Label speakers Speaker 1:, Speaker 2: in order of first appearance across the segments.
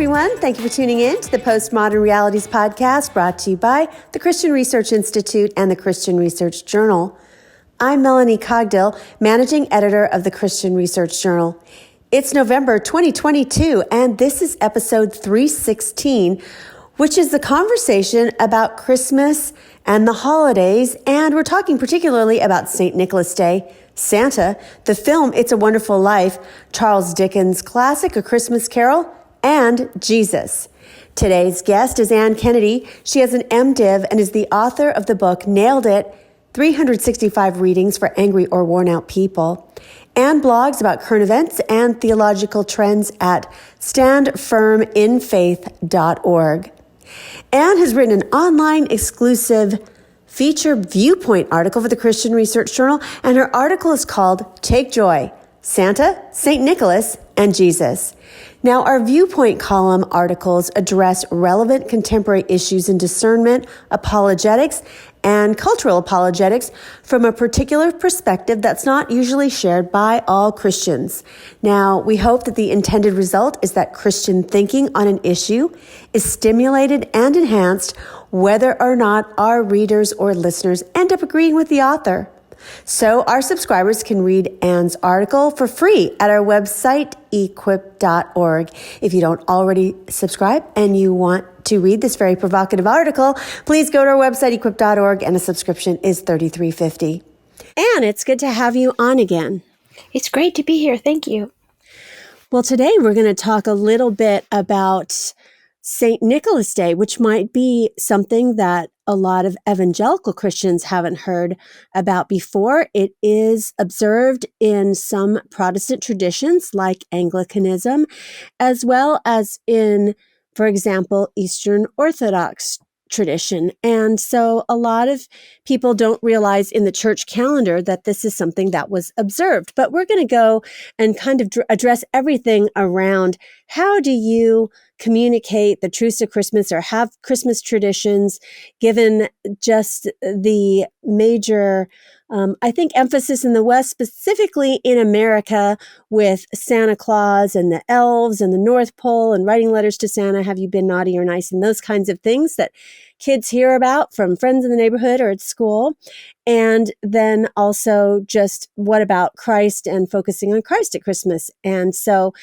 Speaker 1: everyone. Thank you for tuning in to the Postmodern Realities podcast brought to you by the Christian Research Institute and the Christian Research Journal. I'm Melanie Cogdill, managing editor of the Christian Research Journal. It's November 2022, and this is episode 316, which is the conversation about Christmas and the holidays, and we're talking particularly about St. Nicholas Day, Santa, the film It's a Wonderful Life, Charles Dickens' classic A Christmas Carol, and Jesus. Today's guest is Ann Kennedy. She has an MDiv and is the author of the book Nailed It, 365 Readings for Angry or Worn Out People, and blogs about current events and theological trends at standfirminfaith.org. Ann has written an online exclusive feature viewpoint article for the Christian Research Journal, and her article is called Take Joy, Santa, St. Nicholas, and Jesus. Now, our viewpoint column articles address relevant contemporary issues in discernment, apologetics, and cultural apologetics from a particular perspective that's not usually shared by all Christians. Now, we hope that the intended result is that Christian thinking on an issue is stimulated and enhanced whether or not our readers or listeners end up agreeing with the author. So our subscribers can read Ann's article for free at our website, equip.org. If you don't already subscribe and you want to read this very provocative article, please go to our website, equip.org, and a subscription is $33.50. Ann, it's good to have you on again.
Speaker 2: It's great to be here. Thank you.
Speaker 1: Well, today we're going to talk a little bit about St. Nicholas Day, which might be something that a lot of evangelical Christians haven't heard about before. It is observed in some Protestant traditions like Anglicanism, as well as in, for example, Eastern Orthodox tradition. And so a lot of people don't realize in the church calendar that this is something that was observed. But we're going to go and kind of address everything around how do you communicate the truths of Christmas or have Christmas traditions, given just the major, I think, emphasis in the West, specifically in America, with Santa Claus and the elves and the North Pole and writing letters to Santa, have you been naughty or nice, and those kinds of things that kids hear about from friends in the neighborhood or at school. And then also just what about Christ and focusing on Christ at Christmas. And so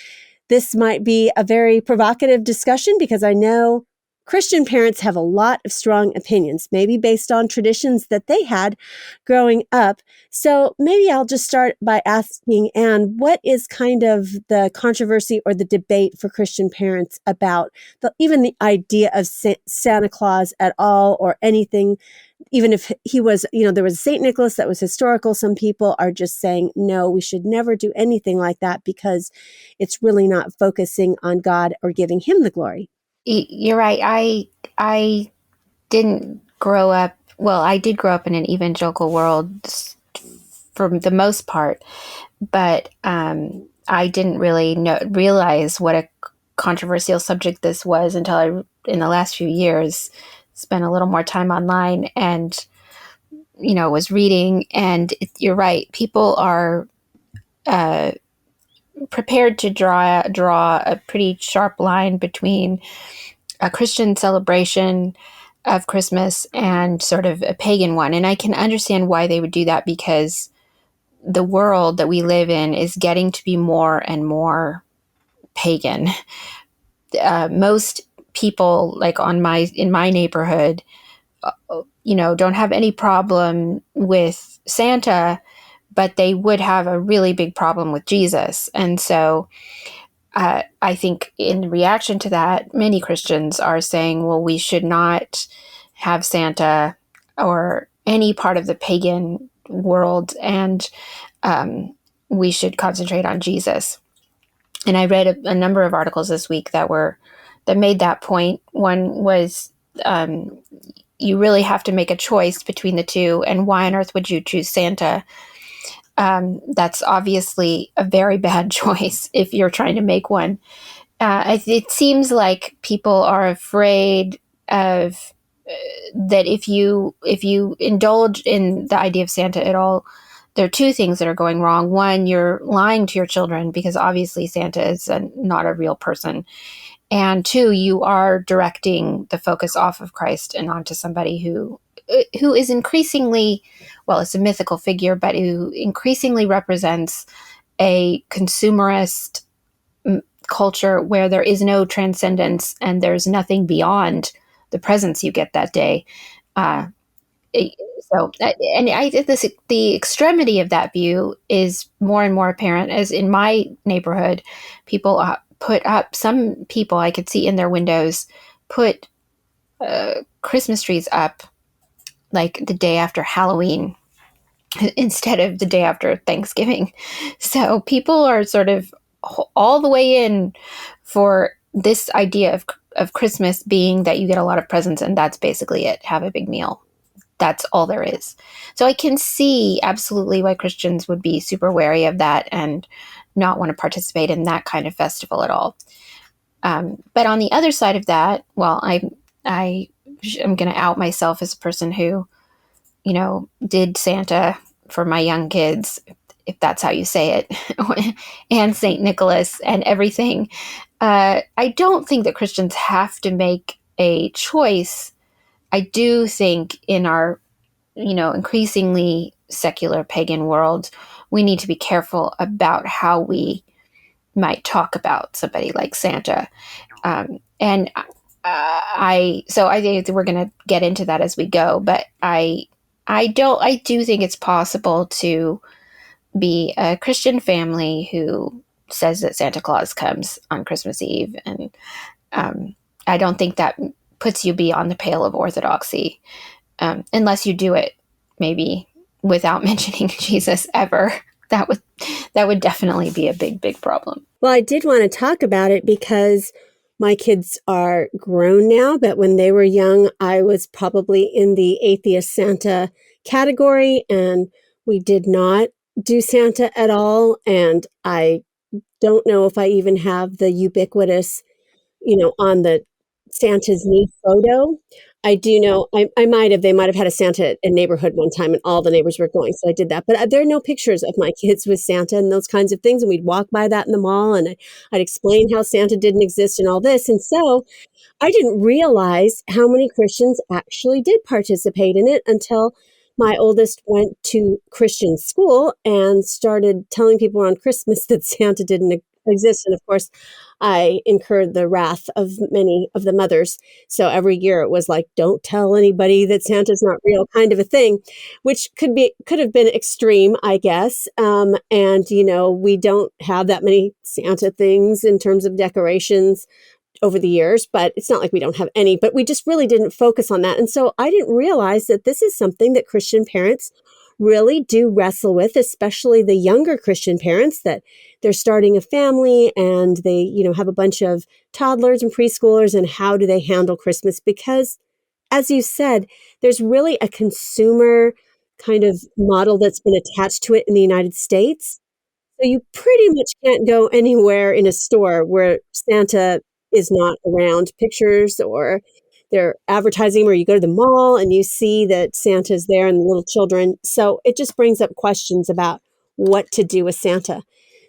Speaker 1: this might be a very provocative discussion because I know Christian parents have a lot of strong opinions, maybe based on traditions that they had growing up. So maybe I'll just start by asking Ann, what is kind of the controversy or the debate for Christian parents about even the idea of Santa Claus at all, or anything, even if he was, there was St. Nicholas that was historical. Some people are just saying, no, we should never do anything like that because it's really not focusing on God or giving him the glory.
Speaker 2: You're right. I didn't grow up, well, I did grow up in an evangelical world for the most part, but I didn't really realize what a controversial subject this was until I, in the last few years, spent a little more time online and, was reading. And you're right. People are prepared to draw a pretty sharp line between a Christian celebration of Christmas and sort of a pagan one. And I can understand why they would do that, because the world that we live in is getting to be more and more pagan. Most people, like in my neighborhood, don't have any problem with Santa, but they would have a really big problem with Jesus. And so I think in reaction to that, many Christians are saying, well, we should not have Santa or any part of the pagan world, and we should concentrate on Jesus. And I read a number of articles this week that made that point. One was, you really have to make a choice between the two, and why on earth would you choose Santa? That's obviously a very bad choice if you're trying to make one. It seems like people are afraid of that if you indulge in the idea of Santa at all, there are two things that are going wrong. One, you're lying to your children because obviously Santa is not a real person. And two, you are directing the focus off of Christ and onto somebody who is increasingly, well, it's a mythical figure, but who increasingly represents a consumerist culture where there is no transcendence and there's nothing beyond the presents you get that day. Uh, and I think the extremity of that view is more and more apparent as in my neighborhood, people put up, some people I could see in their windows put Christmas trees up like the day after Halloween instead of the day after Thanksgiving. So people are sort of all the way in for this idea of Christmas being that you get a lot of presents and that's basically it. Have a big meal. That's all there is. So I can see absolutely why Christians would be super wary of that and not want to participate in that kind of festival at all. But on the other side of that, well, I'm going to out myself as a person who, did Santa for my young kids, if that's how you say it, and St. Nicholas and everything. I don't think that Christians have to make a choice. I do think in our, increasingly secular pagan world, we need to be careful about how we might talk about somebody like Santa. And I think we're going to get into that as we go, but I do think it's possible to be a Christian family who says that Santa Claus comes on Christmas Eve. And I don't think that puts you beyond the pale of orthodoxy, unless you do it maybe without mentioning Jesus ever. That would definitely be a big, big problem.
Speaker 1: Well, I did want to talk about it because my kids are grown now, but when they were young, I was probably in the atheist Santa category, and we did not do Santa at all. And I don't know if I even have the ubiquitous, on the Santa's knee photo. I do know they might have had a Santa at a neighborhood one time and all the neighbors were going. So I did that. But there are no pictures of my kids with Santa and those kinds of things. And we'd walk by that in the mall and I'd explain how Santa didn't exist and all this. And so I didn't realize how many Christians actually did participate in it until my oldest went to Christian school and started telling people around Christmas that Santa didn't exist. And of course, I incurred the wrath of many of the mothers. So every year it was like, don't tell anybody that Santa's not real kind of a thing, which could have been extreme, I guess. And, we don't have that many Santa things in terms of decorations over the years, but it's not like we don't have any, but we just really didn't focus on that. And so I didn't realize that this is something that Christian parents really do wrestle with, especially the younger Christian parents, that they're starting a family and they, have a bunch of toddlers and preschoolers, and how do they handle Christmas? Because as you said, there's really a consumer kind of model that's been attached to it in the United States. So you pretty much can't go anywhere in a store where Santa is not around pictures, or they're advertising, where you go to the mall and you see that Santa's there and the little children. So it just brings up questions about what to do with Santa.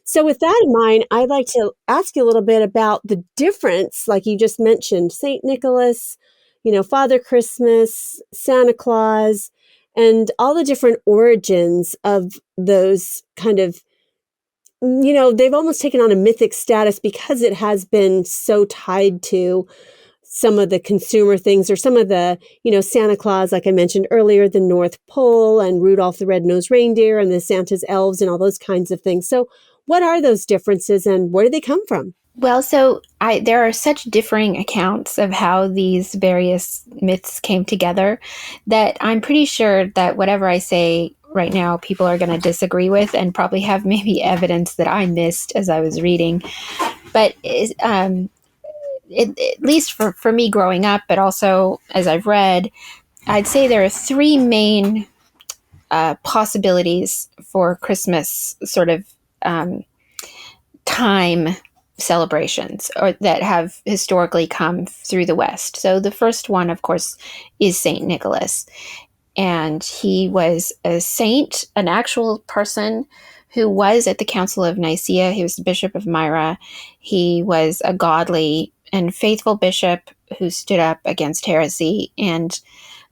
Speaker 1: So with that in mind, I'd like to ask you a little bit about the difference, like you just mentioned, St. Nicholas, Father Christmas, Santa Claus, and all the different origins of those kind of, they've almost taken on a mythic status because it has been so tied to some of the consumer things, or some of the, Santa Claus, like I mentioned earlier, the North Pole and Rudolph the Red-Nosed Reindeer and the Santa's elves and all those kinds of things. So what are those differences and where do they come from?
Speaker 2: Well, so there are such differing accounts of how these various myths came together that I'm pretty sure that whatever I say right now, people are going to disagree with and probably have maybe evidence that I missed as I was reading. But at least for me growing up, but also as I've read, I'd say there are three main possibilities for Christmas sort of time celebrations, or that have historically come through the West. So the first one, of course, is St. Nicholas. and he was a saint, an actual person who was at the Council of Nicaea. He was the Bishop of Myra. He was a godly and faithful bishop who stood up against heresy and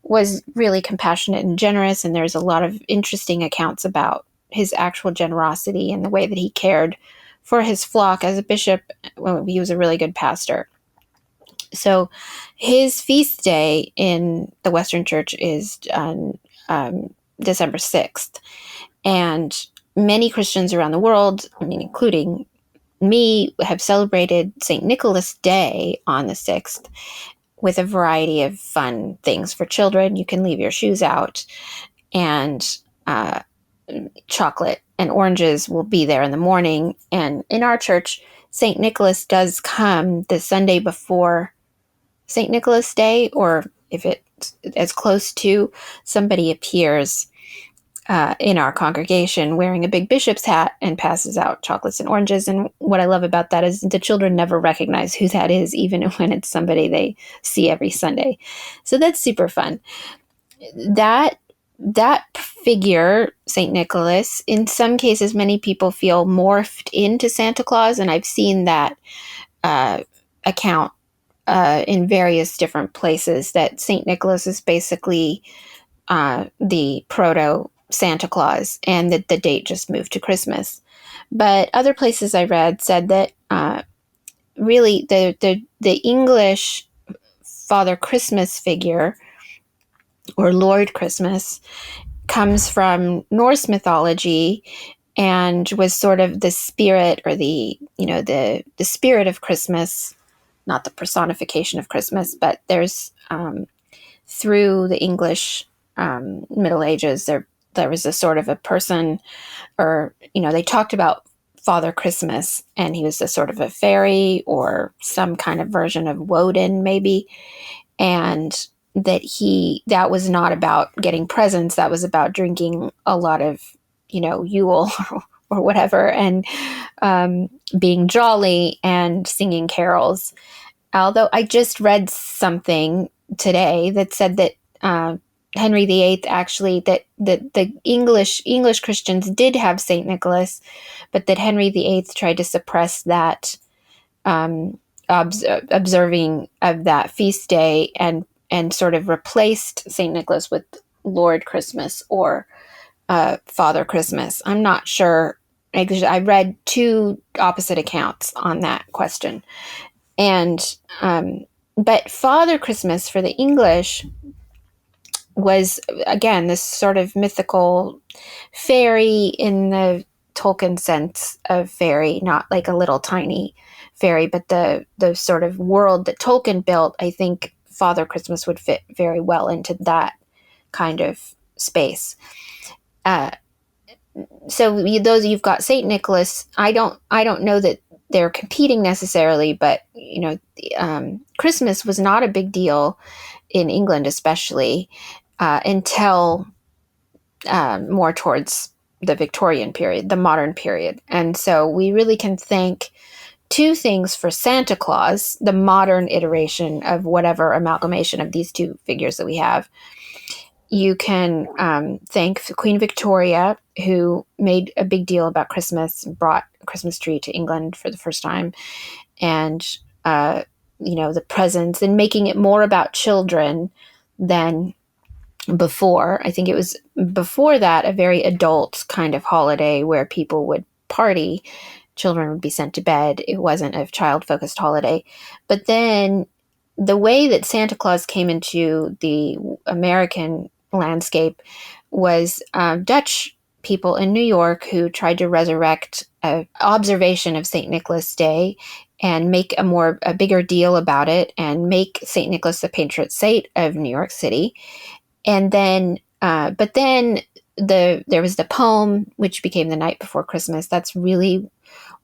Speaker 2: was really compassionate and generous. And there's a lot of interesting accounts about his actual generosity and the way that he cared for his flock as a bishop. Well, he was a really good pastor. So his feast day in the Western Church is on December 6th. And many Christians around the world, I mean, including me, have celebrated St. Nicholas Day on the 6th with a variety of fun things for children. You can leave your shoes out, and chocolate and oranges will be there in the morning. And in our church, St. Nicholas does come the Sunday before St. Nicholas Day, or if it's as close to, somebody appears in our congregation wearing a big bishop's hat and passes out chocolates and oranges. And what I love about that is the children never recognize who that is, even when it's somebody they see every Sunday. So that's super fun. That figure, St. Nicholas, in some cases, many people feel morphed into Santa Claus, and I've seen that account in various different places, that St. Nicholas is basically the proto Santa Claus, and that the date just moved to Christmas. But other places I read said that really the English Father Christmas figure, or Lord Christmas, comes from Norse mythology and was sort of the spirit, or the spirit of Christmas, not the personification of Christmas, but there's through the English Middle Ages, there was a sort of a person, or they talked about Father Christmas, and he was a sort of a fairy or some kind of version of Woden, maybe, and that was not about getting presents. That was about drinking a lot of Yule or whatever, and being jolly and singing carols. Although I just read something today that said that Henry VIII, actually, that the English Christians did have St. Nicholas, but that Henry VIII tried to suppress that observing of that feast day, and sort of replaced St. Nicholas with Lord Christmas, or Father Christmas. I'm not sure. I read two opposite accounts on that question. And but Father Christmas for the English was, again, this sort of mythical fairy in the Tolkien sense of fairy, not like a little tiny fairy, but the sort of world that Tolkien built. I think Father Christmas would fit very well into that kind of space. So those, you've got Saint Nicholas. I don't know that they're competing necessarily, but Christmas was not a big deal in England, especially until more towards the Victorian period, the modern period. And so we really can thank two things for Santa Claus, the modern iteration of whatever amalgamation of these two figures that we have. You can thank Queen Victoria, who made a big deal about Christmas and brought a Christmas tree to England for the first time, and the presents, and making it more about children than before. I think it was before that a very adult kind of holiday where people would party, children would be sent to bed. It wasn't a child-focused holiday. But then the way that Santa Claus came into the American landscape was Dutch people in New York who tried to resurrect an observation of St. Nicholas Day and make a bigger deal about it, and make St. Nicholas the patron saint of New York City. And then, but then there was the poem, which became The Night Before Christmas. That's really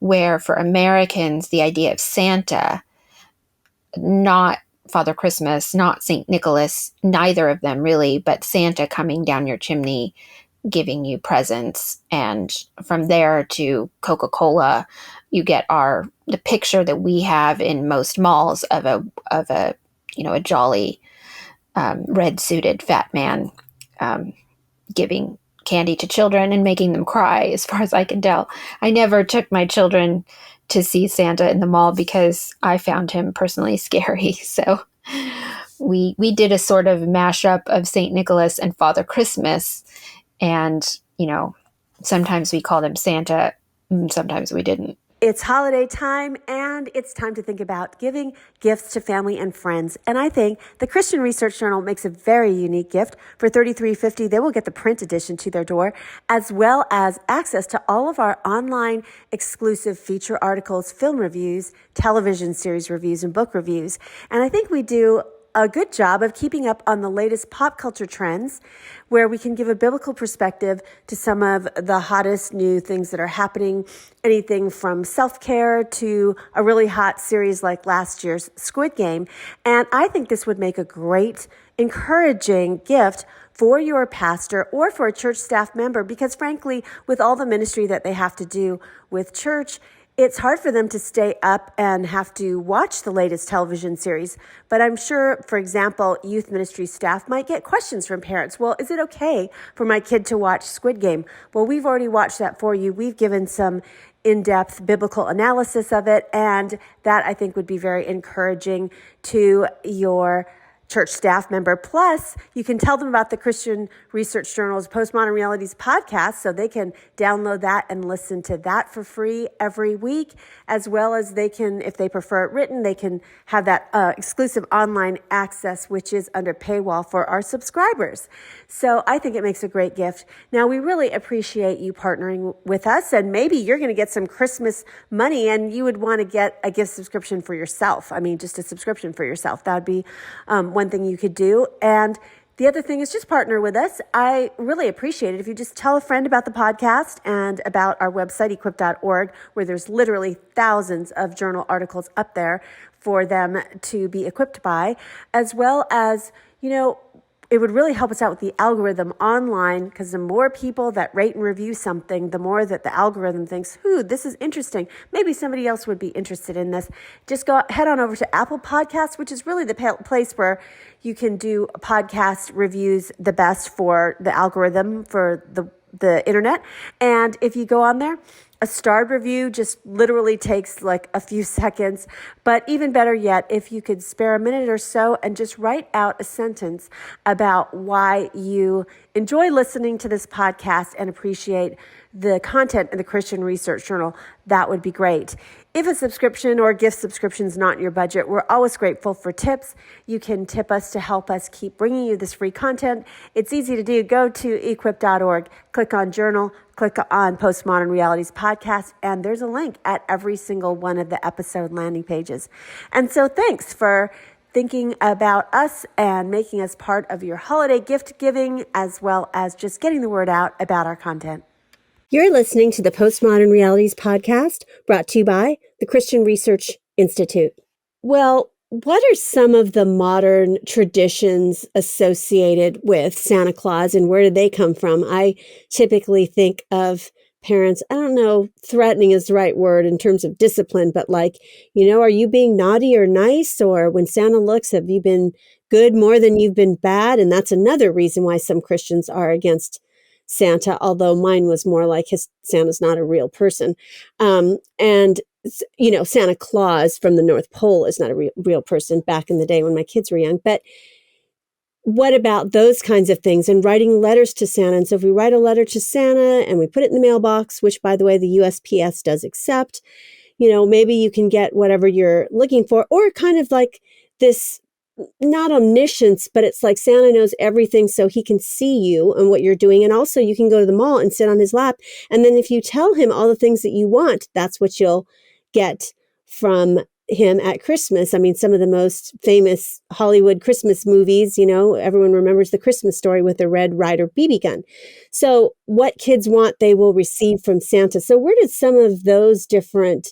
Speaker 2: where, for Americans, the idea of Santa, not Father Christmas, not St. Nicholas, neither of them really, but Santa coming down your chimney, giving you presents. And from there to Coca-Cola, you get the picture that we have in most malls of a jolly red suited fat man giving candy to children and making them cry, as far as I can tell. I never took my children to see Santa in the mall because I found him personally scary. So we did a sort of mashup of St. Nicholas and Father Christmas. And, sometimes we called him Santa, sometimes we didn't.
Speaker 1: It's holiday time, and it's time to think about giving gifts to family and friends. And I think the Christian Research Journal makes a very unique gift. For $33.50, they will get the print edition to their door, as well as access to all of our online exclusive feature articles, film reviews, television series reviews, and book reviews. And I think we do a good job of keeping up on the latest pop culture trends, where we can give a biblical perspective to some of the hottest new things that are happening, anything from self-care to a really hot series like last year's Squid Game. And I think this would make a great, encouraging gift for your pastor or for a church staff member, because frankly, with all the ministry that they have to do with church, it's hard for them to stay up and have to watch the latest television series. But I'm sure, for example, youth ministry staff might get questions from parents. Well, is it okay for my kid to watch Squid Game? Well, we've already watched that for you. We've given some in-depth biblical analysis of it, and that I think would be very encouraging to your church staff member. Plus, you can tell them about the Christian Research Journal's Postmodern Realities podcast, so they can download that and listen to that for free every week, as well as they can, if they prefer it written, they can have that exclusive online access, which is under paywall for our subscribers. So I think it makes a great gift. Now, we really appreciate you partnering with us, and maybe you're going to get some Christmas money and you would want to get a gift subscription for yourself. I mean, just a subscription for yourself. That would be one thing you could do. And the other thing is just partner with us. I really appreciate it if you just tell a friend about the podcast and about our website, equip.org, where there's literally thousands of journal articles up there for them to be equipped by, as well as, it would really help us out with the algorithm online, because the more people that rate and review something, the more that the algorithm thinks, this is interesting. Maybe somebody else would be interested in this. Just head on over to Apple Podcasts, which is really the place where you can do podcast reviews the best for the algorithm for the internet. And if you go on there, a starred review just literally takes like a few seconds. But even better yet, if you could spare a minute or so and just write out a sentence about why you enjoy listening to this podcast and appreciate the content in the Christian Research Journal, that would be great. If a subscription or gift subscription is not in your budget, we're always grateful for tips. You can tip us to help us keep bringing you this free content. It's easy to do. Go to equip.org, click on Journal, click on Postmodern Realities Podcast, and there's a link at every single one of the episode landing pages. And so thanks for thinking about us and making us part of your holiday gift giving, as well as just getting the word out about our content. You're listening to the Postmodern Realities Podcast, brought to you by the Christian Research Institute. Well, what are some of the modern traditions associated with Santa Claus, and where did they come from? I typically think of parents, I don't know, threatening is the right word in terms of discipline, but like, are you being naughty or nice? Or when Santa looks, have you been good more than you've been bad? And that's another reason why some Christians are against Santa, although mine was more like Santa's not a real person. And Santa Claus from the North Pole is not a real person back in the day when my kids were young. But what about those kinds of things and writing letters to Santa? And so if we write a letter to Santa and we put it in the mailbox, which by the way, the USPS does accept, maybe you can get whatever you're looking for, or kind of like this, not omniscience, but it's like Santa knows everything, so he can see you and what you're doing. And also you can go to the mall and sit on his lap. And then if you tell him all the things that you want, that's what you'll get from him at Christmas. I mean, some of the most famous Hollywood Christmas movies, everyone remembers The Christmas Story with the Red Ryder BB gun. So what kids want, they will receive from Santa. So where did some of those different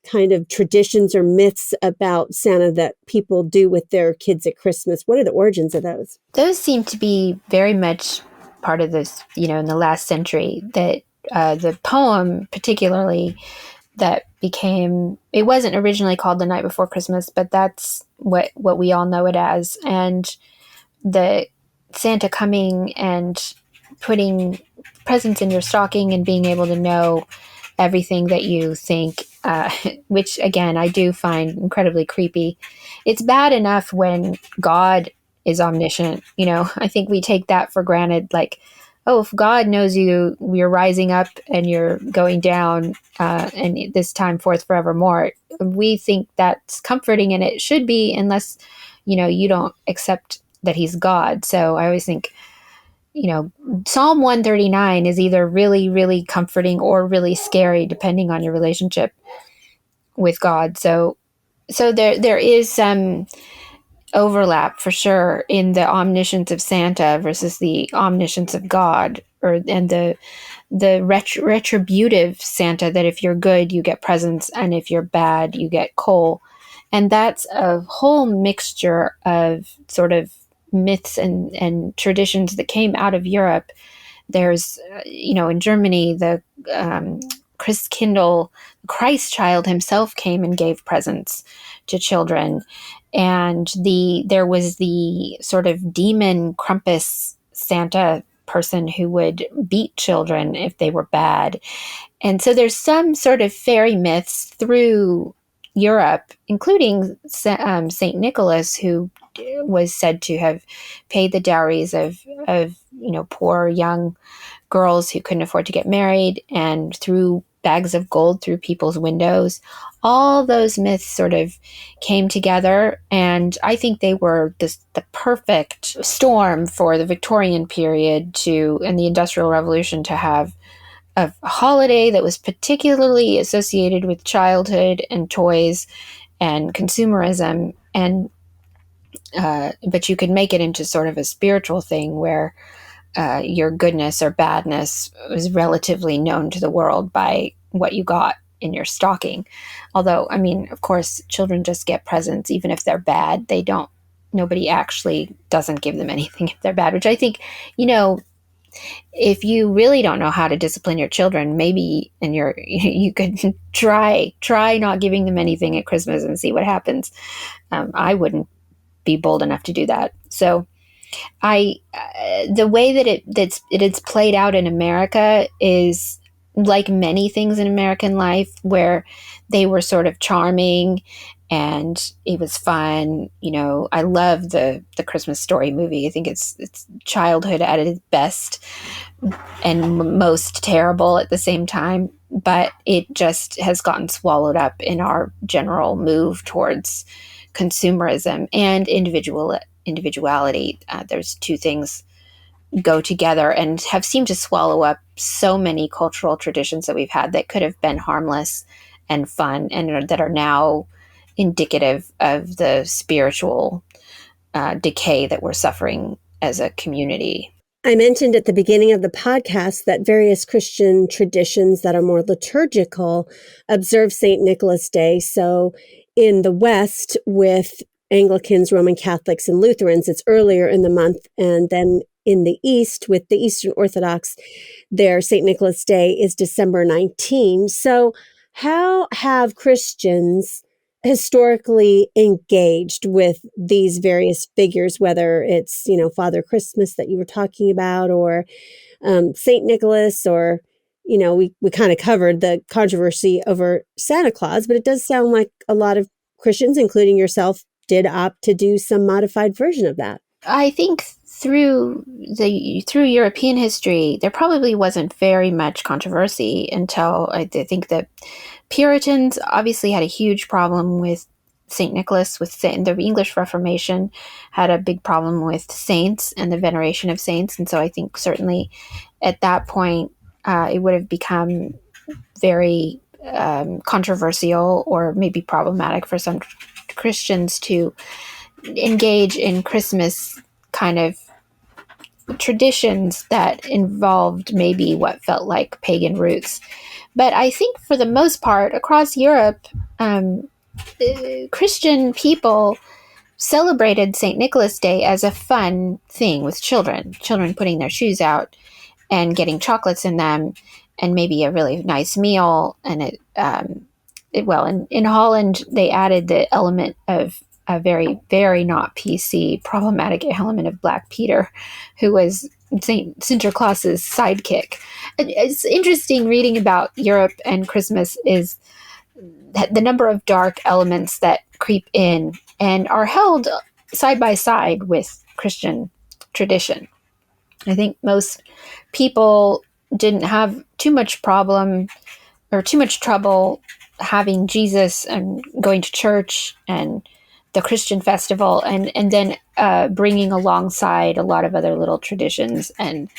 Speaker 1: kind of traditions or myths about Santa that people do with their kids at Christmas, what are the origins of those?
Speaker 2: Those seem to be very much part of this, in the last century, that the poem particularly that became, it wasn't originally called The Night Before Christmas, but that's what we all know it as. And the Santa coming and putting presents in your stocking and being able to know everything that you think, which again, I do find incredibly creepy. It's bad enough when God is omniscient. I think we take that for granted. Like, oh, if God knows you're rising up and you're going down, and this time forth forevermore, we think that's comforting, and it should be, unless, you don't accept that he's God. So I always think, Psalm 139 is either really, really comforting or really scary, depending on your relationship with God. So there is some overlap for sure in the omniscience of Santa versus the omniscience of God, and the retributive Santa, that if you're good, you get presents, and if you're bad, you get coal. And that's a whole mixture of sort of myths and traditions that came out of Europe. There's, in Germany, the Christ child himself came and gave presents to children. And there was the sort of demon Krampus Santa person who would beat children if they were bad. And so there's some sort of fairy myths through Europe, including Saint Nicholas, who was said to have paid the dowries of poor young girls who couldn't afford to get married, and threw bags of gold through people's windows. All those myths sort of came together, and I think they were the perfect storm for the Victorian period and the Industrial Revolution to have a holiday that was particularly associated with childhood and toys and consumerism, and but you could make it into sort of a spiritual thing where your goodness or badness was relatively known to the world by what you got in your stocking. Although, I mean, of course, children just get presents, even if they're bad. Nobody actually doesn't give them anything if they're bad, which I think, if you really don't know how to discipline your children, maybe you could try not giving them anything at Christmas and see what happens. I wouldn't be bold enough to do that. So the way that it's played out in America is like many things in American life, where they were sort of charming and it was fun. I love the Christmas Story movie. I think it's childhood at its best and most terrible at the same time, but it just has gotten swallowed up in our general move towards consumerism and individuality. Those two things go together and have seemed to swallow up so many cultural traditions that we've had that could have been harmless and fun, and that are now indicative of the spiritual decay that we're suffering as a community.
Speaker 1: I mentioned at the beginning of the podcast that various Christian traditions that are more liturgical observe St. Nicholas Day. So in the West, with Anglicans, Roman Catholics, and Lutherans, it's earlier in the month. And then in the East, with the Eastern Orthodox, their St. Nicholas Day is December 19. So how have Christians historically engaged with these various figures, whether it's, Father Christmas that you were talking about, or St. Nicholas, or, we kind of covered the controversy over Santa Claus, but it does sound like a lot of Christians, including yourself, did opt to do some modified version of that.
Speaker 2: I think through European history, there probably wasn't very much controversy until I think that Puritans obviously had a huge problem with St. Nicholas. The English Reformation had a big problem with saints and the veneration of saints. And so I think certainly at that point, it would have become very controversial, or maybe problematic for some Christians to engage in Christmas kind of traditions that involved maybe what felt like pagan roots. But I think for the most part, across Europe, Christian people celebrated St. Nicholas Day as a fun thing with children putting their shoes out and getting chocolates in them, and maybe a really nice meal. And in Holland, they added the element of a very, very not PC problematic element of Black Peter, who was St. Sinterklaas's sidekick. It's interesting reading about Europe and Christmas is the number of dark elements that creep in and are held side by side with Christian tradition. I think most people didn't have too much problem or too much trouble having Jesus and going to church and the Christian festival, and then bringing alongside a lot of other little traditions and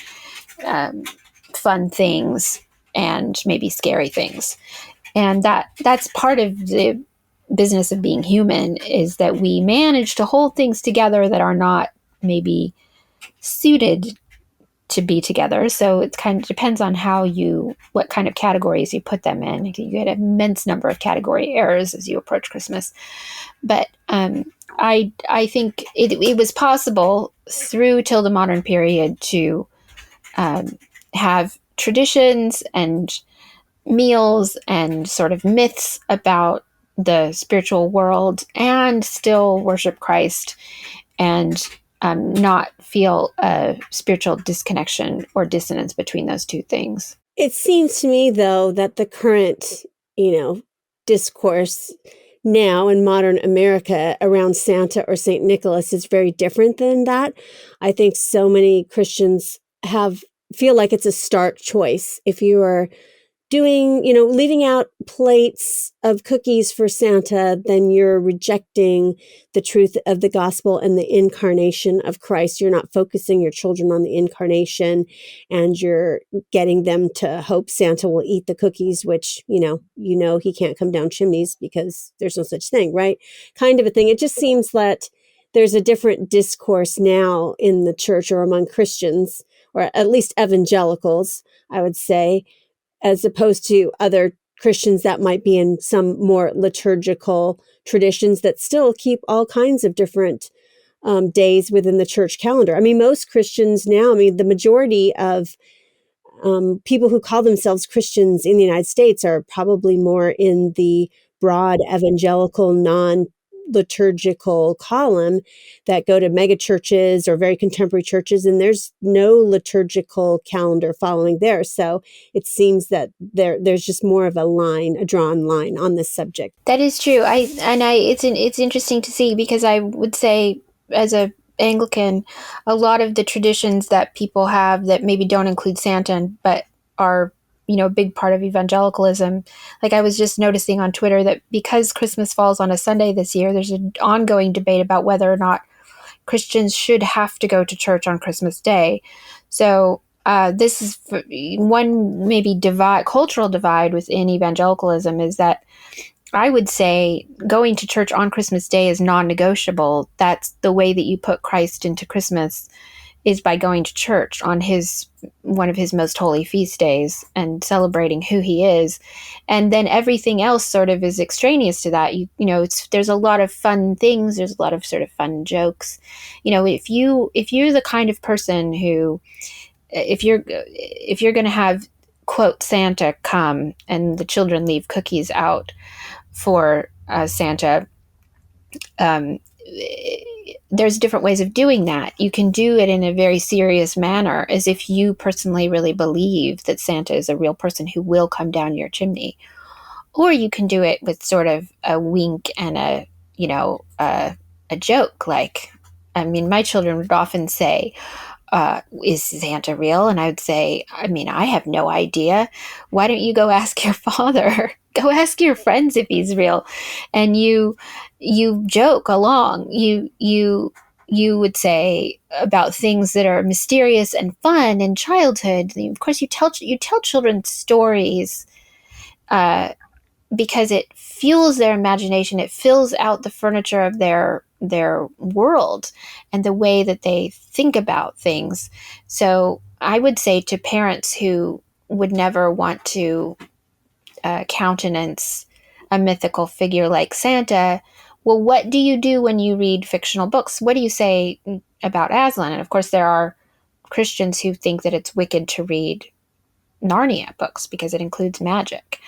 Speaker 2: um, fun things and maybe scary things. And that's part of the business of being human, is that we manage to hold things together that are not maybe suited to be together. So it kind of depends on what kind of categories you put them in. You get an immense number of category errors as you approach Christmas. But I think it was possible through till the modern period to have traditions and meals and sort of myths about the spiritual world and still worship Christ and not feel a spiritual disconnection or dissonance between those two things.
Speaker 1: It seems to me, though, that the current, discourse now in modern America around Santa or St. Nicholas is very different than that. I think so many Christians feel like it's a stark choice. If you are doing, leaving out plates of cookies for Santa, then you're rejecting the truth of the gospel and the incarnation of Christ. You're not focusing your children on the incarnation, and you're getting them to hope Santa will eat the cookies, which, he can't come down chimneys because there's no such thing, right? Kind of a thing. It just seems that there's a different discourse now in the church or among Christians, or at least evangelicals, I would say, as opposed to other Christians that might be in some more liturgical traditions that still keep all kinds of different days within the church calendar. I mean, most Christians now, the majority of people who call themselves Christians in the United States are probably more in the broad evangelical, non-liturgical column that go to mega churches or very contemporary churches, and there's no liturgical calendar following there. So it seems that there's just more of a drawn line on this subject.
Speaker 2: That is true. It's interesting to see, because I would say, as a Anglican, a lot of the traditions that people have that maybe don't include Santa but are a big part of evangelicalism. Like, I was just noticing on Twitter that because Christmas falls on a Sunday this year, there's an ongoing debate about whether or not Christians should have to go to church on Christmas Day. So this is one maybe cultural divide within evangelicalism, is that I would say going to church on Christmas Day is non-negotiable. That's the way that you put Christ into Christmas, is by going to church on one of his most holy feast days and celebrating who he is. And then everything else sort of is extraneous to that. There's a lot of fun things. There's a lot of sort of fun jokes. If you're the kind of person who, if you're going to have, quote, Santa come and the children leave cookies out for Santa, there's different ways of doing that. You can do it in a very serious manner, as if you personally really believe that Santa is a real person who will come down your chimney. Or you can do it with sort of a wink and a joke. Like, my children would often say, is Santa real? And I would say, I have no idea. Why don't you go ask your father? Go ask your friends if he's real. And you joke along. You would say about things that are mysterious and fun in childhood. Of course, you tell children stories because it fuels their imagination. It fills out the furniture of their world and the way that they think about things. So I would say to parents who would never want to countenance a mythical figure like Santa, well, what do you do when you read fictional books? What do you say about Aslan? And of course, there are Christians who think that it's wicked to read Narnia books because it includes magic.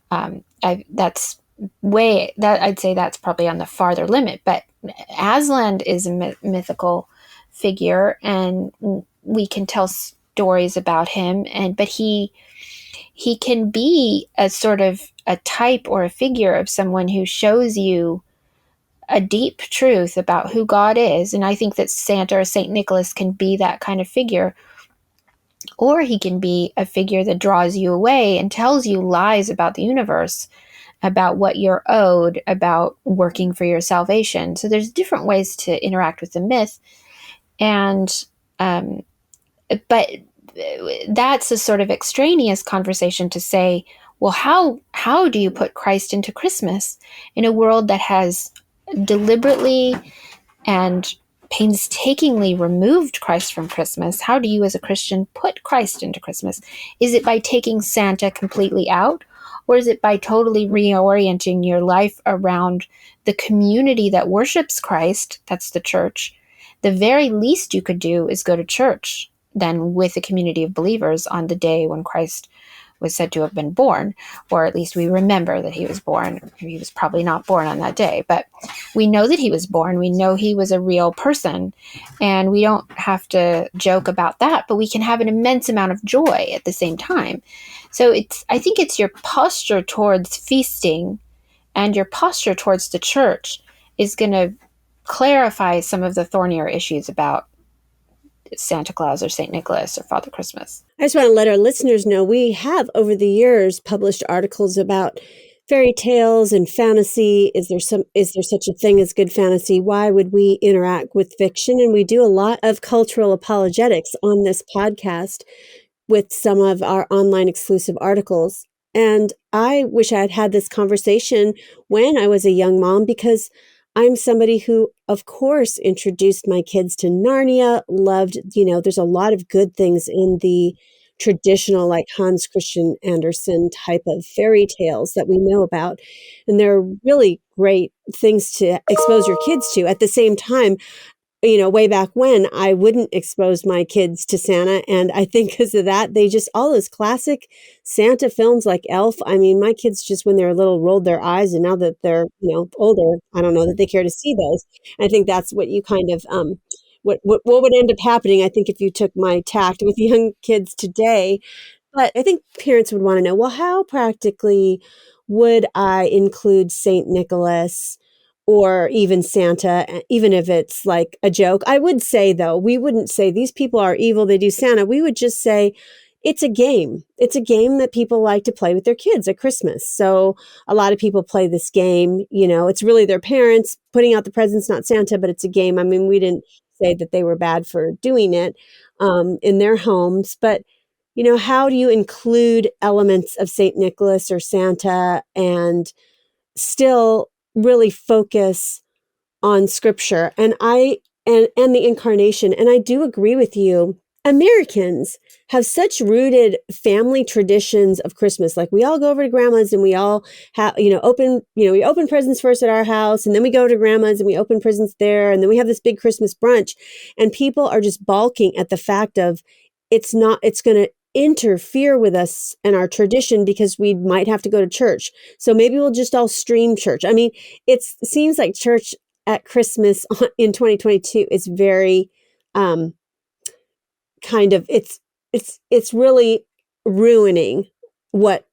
Speaker 2: That's way that I'd say that's probably on the farther limit. But Aslan is a mythical figure, and we can tell stories about him. But he can be a sort of a type or a figure of someone who shows you a deep truth about who God is. And I think that Santa or Saint Nicholas can be that kind of figure. Or he can be a figure that draws you away and tells you lies about the universe, about what you're owed, about working for your salvation. So there's different ways to interact with the myth. And, but that's a sort of extraneous conversation to say, well, how do you put Christ into Christmas in a world that has deliberately and painstakingly removed Christ from Christmas? How do you as a Christian put Christ into Christmas? Is it by taking Santa completely out? Or is it by totally reorienting your life around the community that worships Christ? That's the church. The very least you could do is go to church then with a community of believers on the day when Christ was said to have been born, or at least we remember that he was born. He was probably not born on that day, but we know that he was born. We know he was a real person, and we don't have to joke about that, but we can have an immense amount of joy at the same time. So I think it's your posture towards feasting and your posture towards the church is going to clarify some of the thornier issues about Santa Claus or St. Nicholas or Father Christmas.
Speaker 1: I just want to let our listeners know we have over the years published articles about fairy tales and fantasy. Is there such a thing as good fantasy? Why would we interact with fiction? And we do a lot of cultural apologetics on this podcast with some of our online exclusive articles. And I wish I had had this conversation when I was a young mom, because I'm somebody who, of course, introduced my kids to Narnia, loved, there's a lot of good things in the traditional, like Hans Christian Andersen type of fairy tales that we know about. And they're really great things to expose your kids to. At the same time, way back when, I wouldn't expose my kids to Santa. And I think because of that, all those classic Santa films like Elf. I mean, my kids just, when they were little, rolled their eyes. And now that they're, older, I don't know that they care to see those. And I think that's what you kind of, what would end up happening, I think, if you took my tact with young kids today. But I think parents would want to know, well, how practically would I include Saint Nicholas or even Santa, even if it's like a joke? I would say, though, we wouldn't say these people are evil, they do Santa. We would just say it's a game. It's a game that people like to play with their kids at Christmas. So a lot of people play this game. It's really their parents putting out the presents, not Santa, but it's a game. I mean, we didn't say that they were bad for doing it in their homes, but how do you include elements of St. Nicholas or Santa and still really focus on scripture and the incarnation? And I do agree with you. Americans have such rooted family traditions of Christmas. Like, we all go over to grandma's and we all have, we open presents first at our house, and then we go to grandma's and we open presents there. And then we have this big Christmas brunch, and people are just balking at the fact of it's going to interfere with us and our tradition because we might have to go to church. So maybe we'll just all stream church. I mean, it seems like church at Christmas in 2022 is very, it's really ruining what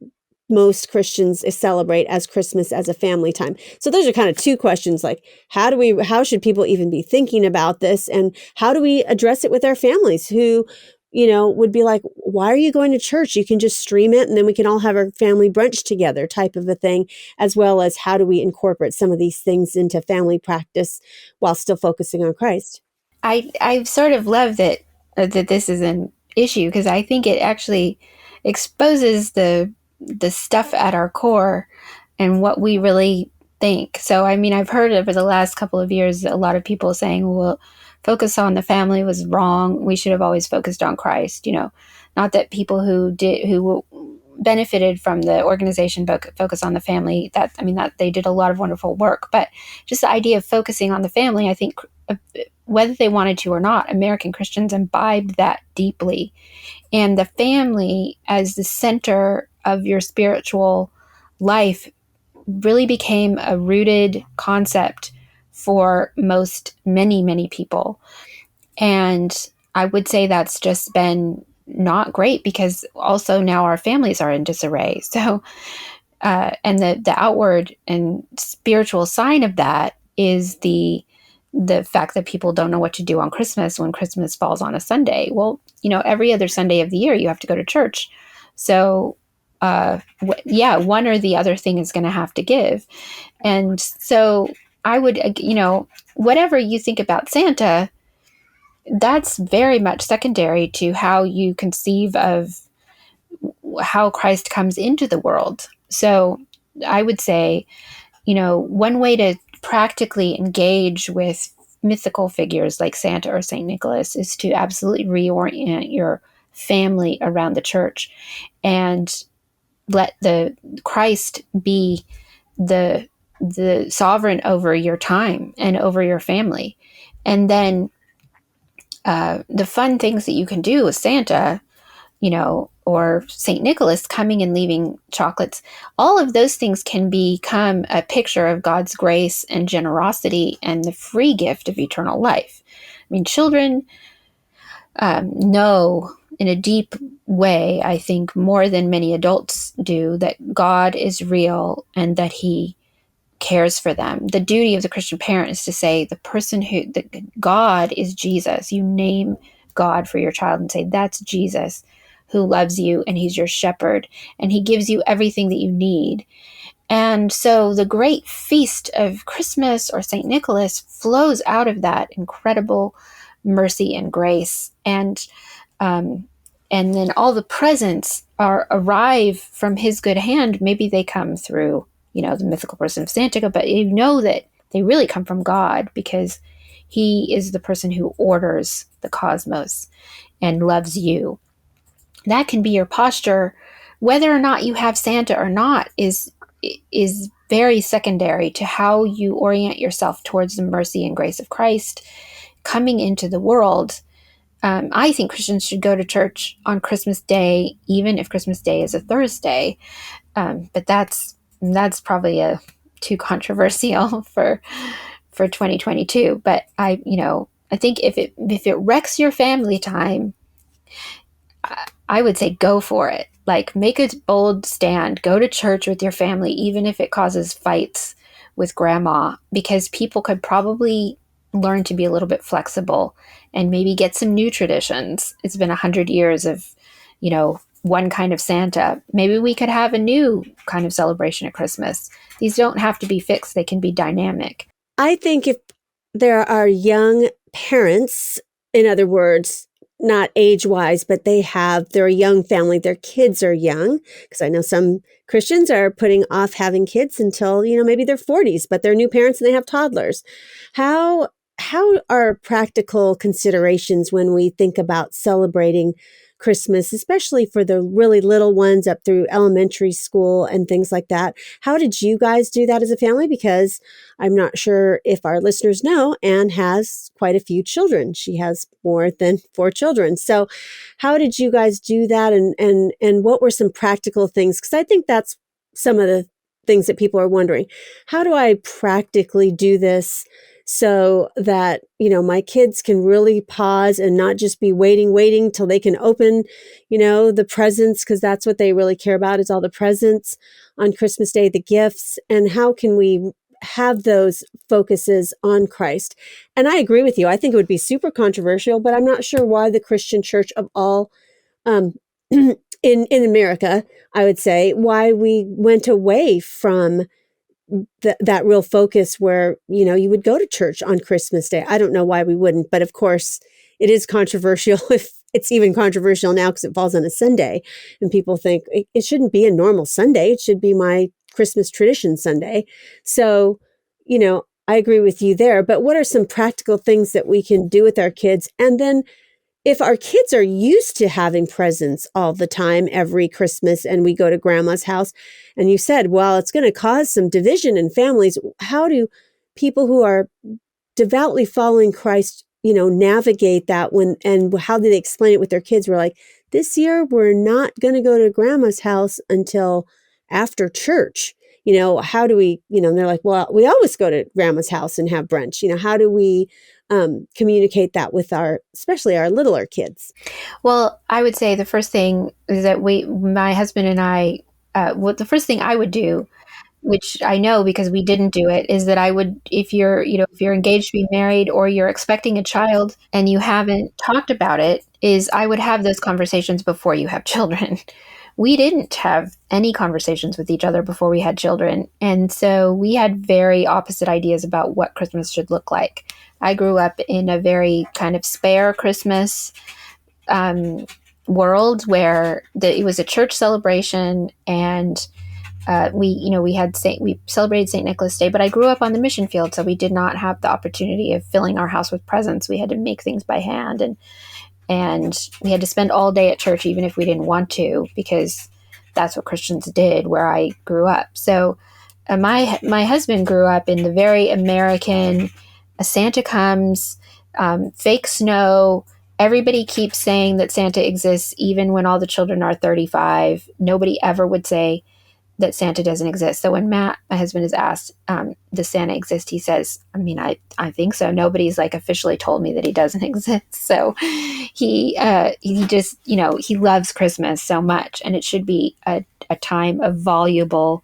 Speaker 1: most Christians celebrate as Christmas as a family time. So those are kind of two questions, like how should people even be thinking about this, and how do we address it with our families who, would be like, why are you going to church? You can just stream it and then we can all have our family brunch together, type of a thing, as well as how do we incorporate some of these things into family practice while still focusing on Christ?
Speaker 2: I sort of love that this is an issue, because I think it actually exposes the stuff at our core and what we really think. So, I mean, I've heard over the last couple of years a lot of people saying, well, focus on the family was wrong. We should have always focused on Christ. Not that people who benefited from the organization Focus on the Family, that they did a lot of wonderful work, but just the idea of focusing on the family, I think, whether they wanted to or not, American Christians imbibed that deeply. And the family as the center of your spiritual life really became a rooted concept for many people. And I would say that's just been not great, because also now our families are in disarray. So, and the outward and spiritual sign of that is the fact that people don't know what to do on Christmas when Christmas falls on a Sunday. Well, every other Sunday of the year you have to go to church. So, one or the other thing is going to have to give. And so I would, whatever you think about Santa, that's very much secondary to how you conceive of how Christ comes into the world. So I would say, one way to practically engage with mythical figures like Santa or St. Nicholas is to absolutely reorient your family around the church and let the Christ be the sovereign over your time and over your family. And then the fun things that you can do with Santa, or St. Nicholas coming and leaving chocolates, all of those things can become a picture of God's grace and generosity and the free gift of eternal life. I mean, children know in a deep way, I think, more than many adults do, that God is real and that He cares for them. The duty of the Christian parent is to say, God is Jesus. You name God for your child and say, that's Jesus who loves you, and He's your shepherd, and He gives you everything that you need. And so the great feast of Christmas or St. Nicholas flows out of that incredible mercy and grace. And then all the presents arrive from His good hand. Maybe they come through, the mythical person of Santa, but that they really come from God, because He is the person who orders the cosmos and loves you. That can be your posture. Whether or not you have Santa or not is very secondary to how you orient yourself towards the mercy and grace of Christ coming into the world. I think Christians should go to church on Christmas Day, even if Christmas Day is a Thursday. But that's probably too controversial for 2022. But I think if it wrecks your family time, I would say go for it. Like, make a bold stand. Go to church with your family, even if it causes fights with grandma, because people could probably learn to be a little bit flexible and maybe get some new traditions. It's been 100 years of, one kind of Santa. Maybe we could have a new kind of celebration at Christmas. These don't have to be fixed. They can be dynamic.
Speaker 1: I think if there are young parents, in other words, not age-wise, but they're a young family, their kids are young, because I know some Christians are putting off having kids until, maybe they're 40s, but they're new parents and they have toddlers. How are practical considerations when we think about celebrating Christmas, especially for the really little ones up through elementary school and things like that? How did you guys do that as a family? Because I'm not sure if our listeners know, Anne has quite a few children. She has more than 4 children. So how did you guys do that? And what were some practical things? Because I think that's some of the things that people are wondering. How do I practically do this so that, my kids can really pause and not just be waiting till they can open, the presents, because that's what they really care about, is all the presents on Christmas Day, the gifts, and how can we have those focuses on Christ? And I agree with you. I think it would be super controversial, but I'm not sure why the Christian church of all, in America, I would say, why we went away from that real focus where, you would go to church on Christmas Day. I don't know why we wouldn't, but of course it is controversial. If it's even controversial now because it falls on a Sunday and people think it shouldn't be a normal Sunday. It should be my Christmas tradition Sunday. So, I agree with you there, but what are some practical things that we can do with our kids? And then if our kids are used to having presents all the time, every Christmas, and we go to grandma's house, and you said, well, it's going to cause some division in families. How do people who are devoutly following Christ, navigate that and how do they explain it with their kids? We're like, this year, we're not going to go to grandma's house until after church. how do we, and they're like, well, we always go to grandma's house and have brunch. How do we communicate that with especially our littler kids?
Speaker 2: Well, I would say the first thing is that my husband and I, the first thing I would do, which I know because we didn't do it, is that I would, if you're engaged to be married or you're expecting a child and you haven't talked about it, is I would have those conversations before you have children. We didn't have any conversations with each other before we had children. And so we had very opposite ideas about what Christmas should look like. I grew up in a very kind of spare Christmas world where it was a church celebration, and we celebrated St. Nicholas Day, but I grew up on the mission field, so we did not have the opportunity of filling our house with presents. We had to make things by hand, and we had to spend all day at church, even if we didn't want to, because that's what Christians did where I grew up. So my husband grew up in the very American, Santa comes, fake snow. Everybody keeps saying that Santa exists, even when all the children are 35. Nobody ever would say that Santa doesn't exist. So when Matt, my husband, is asked, does Santa exist? He says, I think so. Nobody's officially told me that he doesn't exist. So he just, he loves Christmas so much, and it should be a time of voluble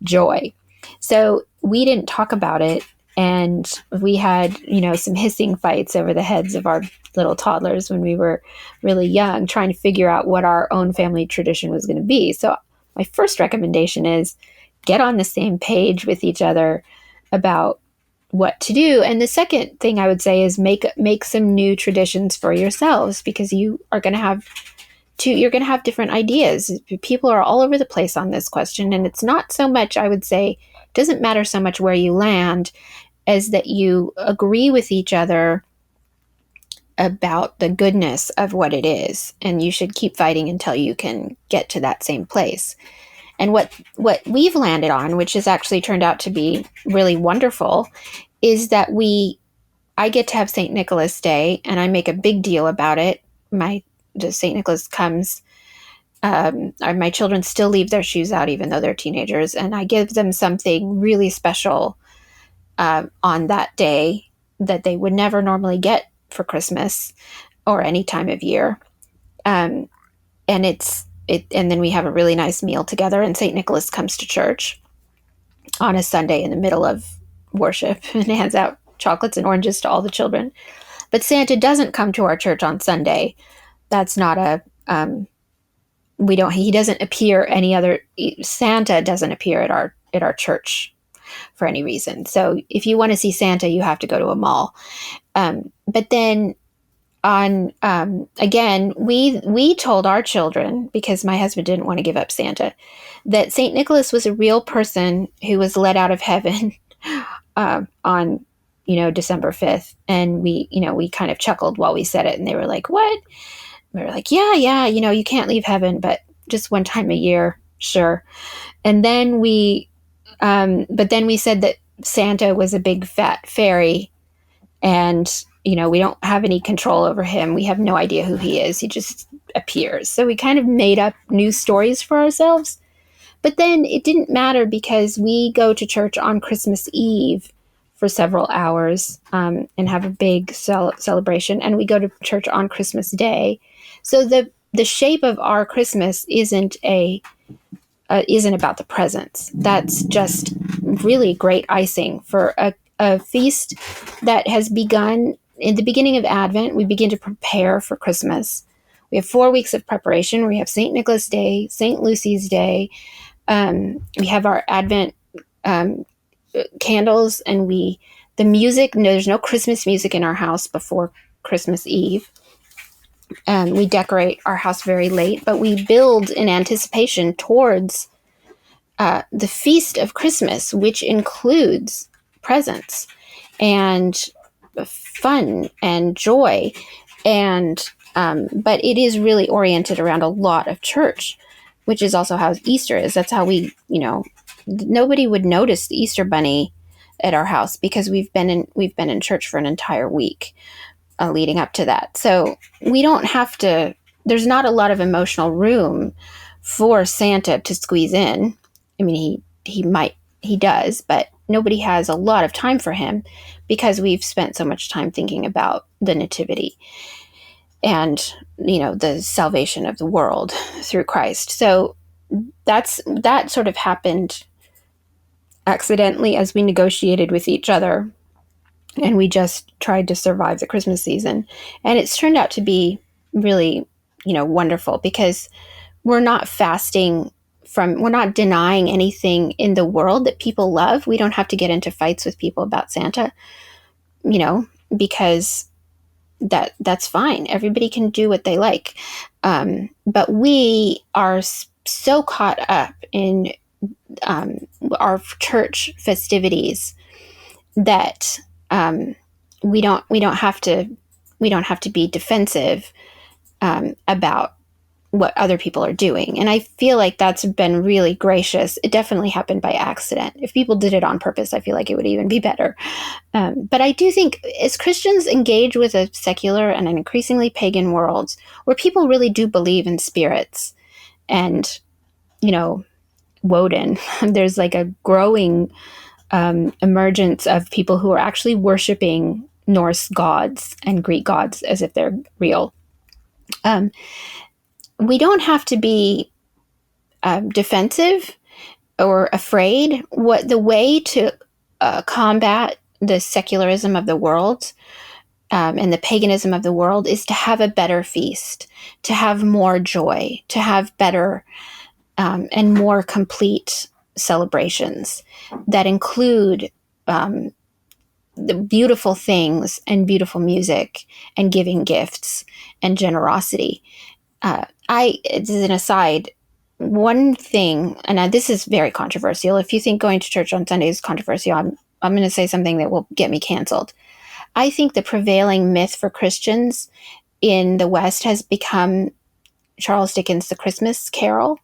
Speaker 2: joy. So we didn't talk about it. And we had, some hissing fights over the heads of our little toddlers when we were really young, trying to figure out what our own family tradition was going to be. So my first recommendation is get on the same page with each other about what to do. And the second thing I would say is make some new traditions for yourselves, because you're going to have different ideas. People are all over the place on this question. And it's not so much, I would say, it doesn't matter so much where you land as that you agree with each other about the goodness of what it is. And you should keep fighting until you can get to that same place. And what we've landed on, which has actually turned out to be really wonderful, is that I get to have St. Nicholas Day, and I make a big deal about it. St. Nicholas comes, my children still leave their shoes out even though they're teenagers, and I give them something really special on that day that they would never normally get for Christmas or any time of year. And then we have a really nice meal together, and St. Nicholas comes to church on a Sunday in the middle of worship and hands out chocolates and oranges to all the children. But Santa doesn't come to our church on Sunday. That's not he doesn't appear Santa doesn't appear at our church for any reason. So if you want to see Santa, you have to go to a mall. But then again, we told our children, because my husband didn't want to give up Santa, that St. Nicholas was a real person who was let out of heaven on December 5th. And we kind of chuckled while we said it, and they were like, what? We were like, yeah, you can't leave heaven, but just one time a year, sure. And then but then we said that Santa was a big fat fairy, and we don't have any control over him. We have no idea who he is. He just appears. So we kind of made up new stories for ourselves. But then it didn't matter, because we go to church on Christmas Eve for several hours and have a big celebration. And we go to church on Christmas Day. So the shape of our Christmas isn't about the presents. That's just really great icing for a feast that has begun in the beginning of Advent. We begin to prepare for Christmas. We have 4 weeks of preparation. We have St. Nicholas Day, St. Lucy's Day. We have our Advent candles, and the music. No, there's no Christmas music in our house before Christmas Eve. We decorate our house very late, but we build in anticipation towards the feast of Christmas, which includes presents and fun and joy. But it is really oriented around a lot of church, which is also how Easter is. That's how nobody would notice the Easter bunny at our house, because we've been in church for an entire week leading up to that. So we don't have to. There's not a lot of emotional room for Santa to squeeze in. I mean, he does, but nobody has a lot of time for him because we've spent so much time thinking about the nativity and, the salvation of the world through Christ. So that sort of happened accidentally as we negotiated with each other, and we just tried to survive the Christmas season. And it's turned out to be really, wonderful, because we're not fasting we're not denying anything in the world that people love. We don't have to get into fights with people about Santa, because that's fine. Everybody can do what they like. But we are so caught up in our church festivities that we don't have to be defensive about what other people are doing. And I feel like that's been really gracious. It definitely happened by accident. If people did it on purpose, I feel like it would even be better. But I do think as Christians engage with a secular and an increasingly pagan world where people really do believe in spirits and, Woden, there's like a growing emergence of people who are actually worshiping Norse gods and Greek gods as if they're real. We don't have to be defensive or afraid. The way to combat the secularism of the world and the paganism of the world is to have a better feast, to have more joy, to have better and more complete celebrations that include the beautiful things and beautiful music and giving gifts and generosity. As an aside, one thing, and this is very controversial. If you think going to church on Sunday is controversial, I'm going to say something that will get me canceled. I think the prevailing myth for Christians in the West has become Charles Dickens' The Christmas Carol.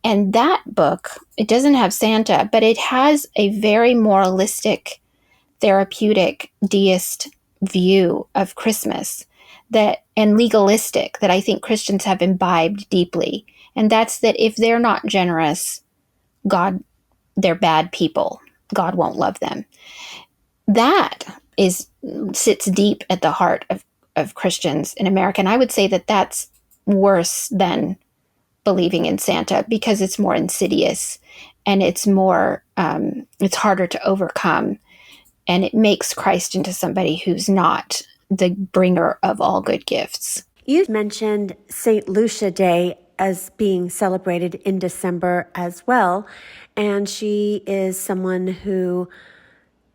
Speaker 2: And that book, it doesn't have Santa, but it has a very moralistic, therapeutic, deist view of Christmas and legalistic that I think Christians have imbibed deeply. And that's that if they're not generous, they're bad people. God won't love them. That sits deep at the heart of Christians in America. And I would say that that's worse than believing in Santa, because it's more insidious and it's harder to overcome. And it makes Christ into somebody who's not the bringer of all good gifts.
Speaker 1: You mentioned St. Lucia Day as being celebrated in December as well. And she is someone who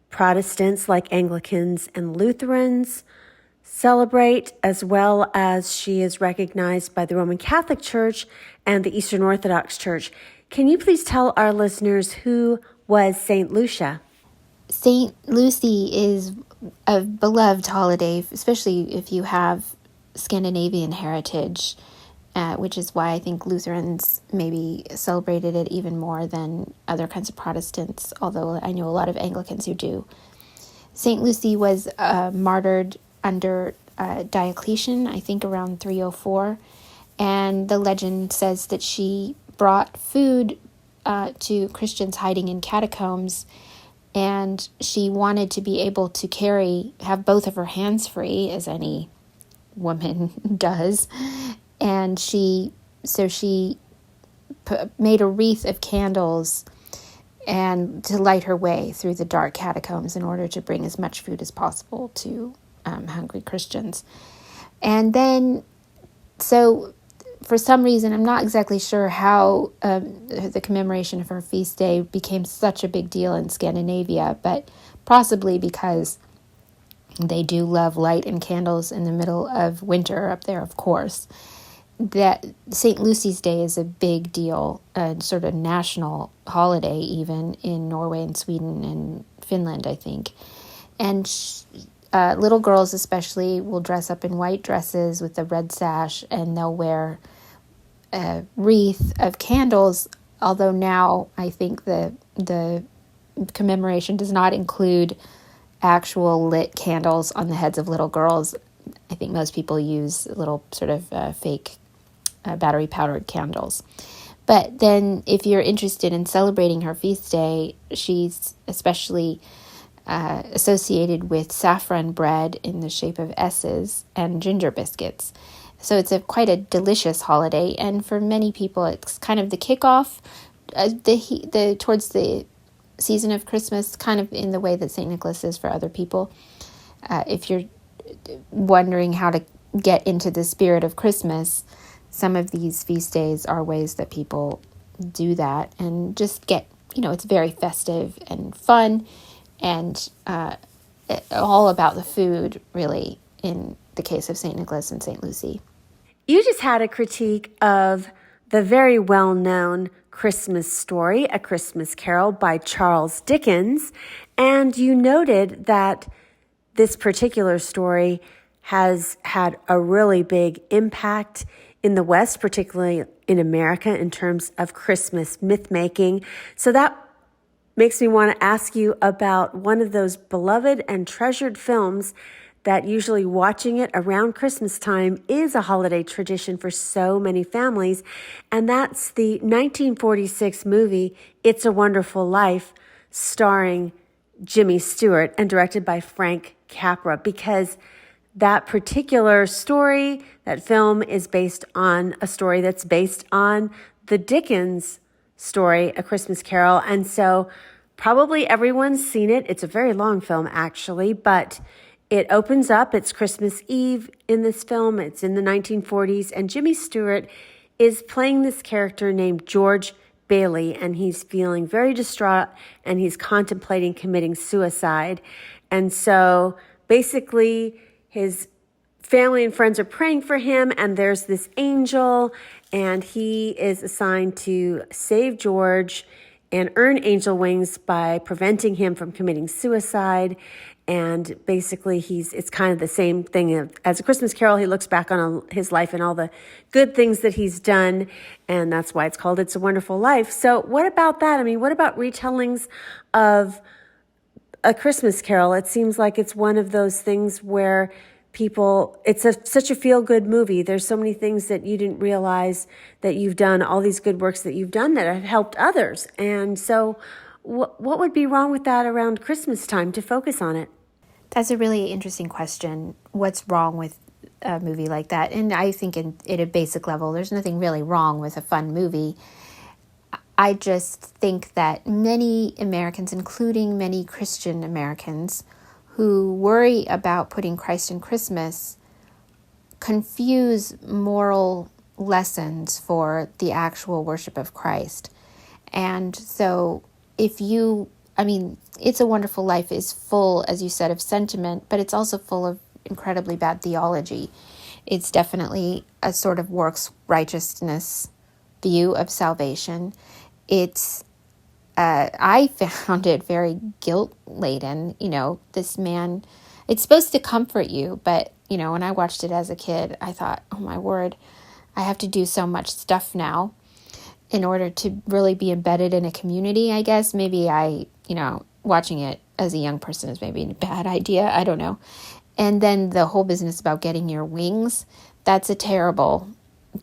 Speaker 1: Protestants like Anglicans and Lutherans celebrate, as well as she is recognized by the Roman Catholic Church and the Eastern Orthodox Church. Can you please tell our listeners who was St. Lucia?
Speaker 2: St. Lucy is a beloved holiday, especially if you have Scandinavian heritage, which is why I think Lutherans maybe celebrated it even more than other kinds of Protestants, although I know a lot of Anglicans who do. St. Lucy was martyred under Diocletian, I think around 304, and the legend says that she brought food to Christians hiding in catacombs, and she wanted to be able to have both of her hands free, as any woman does, and she made a wreath of candles and to light her way through the dark catacombs in order to bring as much food as possible to hungry Christians. And then, so for some reason, I'm not exactly sure how the commemoration of her feast day became such a big deal in Scandinavia, but possibly because they do love light and candles in the middle of winter up there, of course. That St. Lucy's Day is a big deal, a sort of national holiday even in Norway and Sweden and Finland, I think. And little girls especially will dress up in white dresses with a red sash, and they'll wear a wreath of candles, although now I think the commemoration does not include actual lit candles on the heads of little girls. I think most people use little sort of fake battery-powdered candles. But then if you're interested in celebrating her feast day, she's especially associated with saffron bread in the shape of S's and ginger biscuits. So it's quite a delicious holiday, and for many people, it's kind of the kickoff, towards the season of Christmas, kind of in the way that St. Nicholas is for other people. If you're wondering how to get into the spirit of Christmas, some of these feast days are ways that people do that and just get, it's very festive and fun, and all about the food, really, in the case of St. Nicholas and St. Lucy.
Speaker 1: You just had a critique of the very well-known Christmas story, A Christmas Carol by Charles Dickens, and you noted that this particular story has had a really big impact in the West, particularly in America, in terms of Christmas myth-making. So that makes me want to ask you about one of those beloved and treasured films that usually watching it around Christmas time is a holiday tradition for so many families, and that's the 1946 movie It's a Wonderful Life, starring Jimmy Stewart and directed by Frank Capra, because that particular story, that film, is based on a story that's based on the Dickens story, A Christmas Carol. And so probably everyone's seen it. It's a very long film, actually, but it opens up. It's Christmas Eve in this film. It's in the 1940s, and Jimmy Stewart is playing this character named George Bailey, and he's feeling very distraught, and he's contemplating committing suicide. And so basically his family and friends are praying for him, and there's this angel, and he is assigned to save George and earn angel wings by preventing him from committing suicide. And basically it's kind of the same thing as A Christmas Carol. He looks back on his life and all the good things that he's done, and that's why it's called It's a Wonderful Life. So what about that? I mean, what about retellings of A Christmas Carol? It seems like it's one of those things where it's such a feel-good movie. There's so many things that you didn't realize that you've done, all these good works that you've done that have helped others. And so what would be wrong with that around Christmas time to focus on it?
Speaker 2: That's a really interesting question. What's wrong with a movie like that? And I think at a basic level, there's nothing really wrong with a fun movie. I just think that many Americans, including many Christian Americans, who worry about putting Christ in Christmas, confuse moral lessons for the actual worship of Christ. And so It's a Wonderful Life is full, as you said, of sentiment, but it's also full of incredibly bad theology. It's definitely a sort of works righteousness view of salvation. I found it very guilt-laden. This man, it's supposed to comfort you, but, when I watched it as a kid, I thought, oh my word, I have to do so much stuff now in order to really be embedded in a community, I guess. Maybe watching it as a young person is maybe a bad idea. I don't know. And then the whole business about getting your wings, that's a terrible